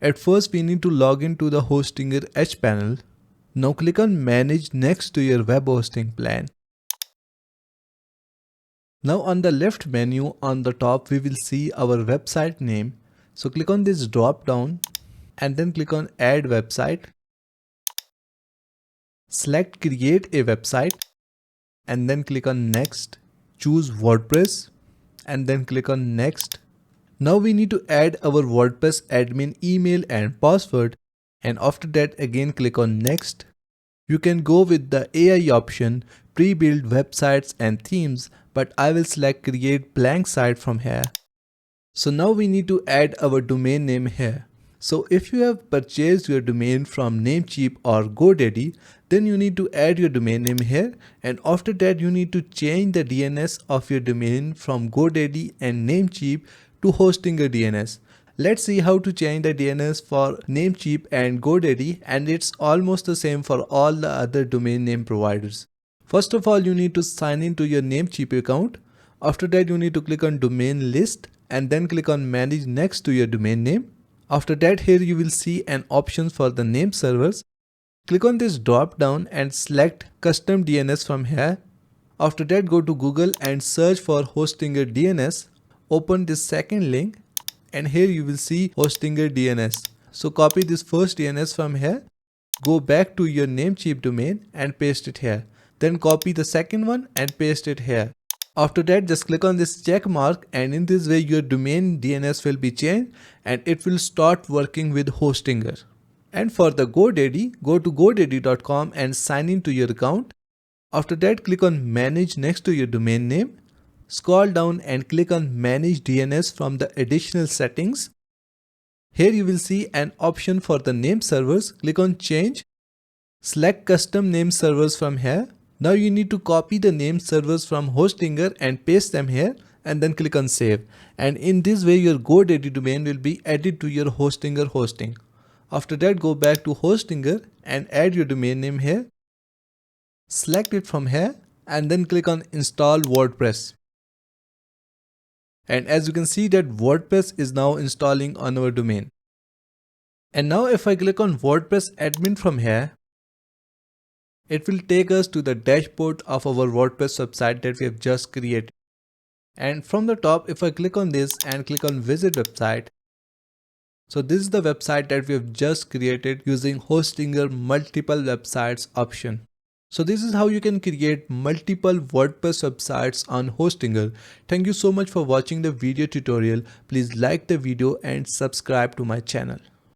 At first we need to log into the Hostinger H panel. Now click on Manage next to your web hosting plan. Now on the left menu on the top we will see our website name. So click on this drop down and then click on Add Website. Select Create a Website and then click on Next. Choose WordPress and then click on Next. Now we need to add our WordPress admin email and password, and after that again click on Next. You can go with the AI option, pre-built websites and themes, but I will select create blank site from here. So now we need to add our domain name here. So if you have purchased your domain from Namecheap or GoDaddy, then you need to add your domain name here, and after that you need to change the DNS of your domain from GoDaddy and Namecheap to Hostinger DNS. Let's see how to change the DNS for Namecheap and GoDaddy, and it's almost the same for all the other domain name providers. First of all, you need to sign in to your Namecheap account. After that, you need to click on domain list and then click on manage next to your domain name. After that, here you will see an option for the name servers. Click on this drop down and select custom DNS from here. After that, go to Google and search for Hostinger DNS. Open this second link and here you will see Hostinger DNS. So copy this first DNS from here, go back to your Namecheap domain and paste it here. Then copy the second one and paste it here. After that, just click on this check mark, and in this way your domain DNS will be changed and it will start working with Hostinger. And for the GoDaddy, go to godaddy.com and sign in to your account. After that, click on manage next to your domain name. Scroll down and click on manage DNS from the additional settings. Here you will see an option for the name servers. Click on change. Select custom name servers from here. Now you need to copy the name servers from Hostinger and paste them here and then click on save. And in this way your GoDaddy domain will be added to your Hostinger hosting. After that, go back to Hostinger and add your domain name here. Select it from here and then click on Install WordPress. And as you can see that WordPress is now installing on our domain. And now if I click on WordPress admin from here, it will take us to the dashboard of our WordPress website that we have just created. And from the top, if I click on this and click on visit website, so this is the website that we have just created using Hostinger multiple websites option. So this is how you can create multiple WordPress websites on Hostinger. Thank you so much for watching the video tutorial. Please like the video and subscribe to my channel.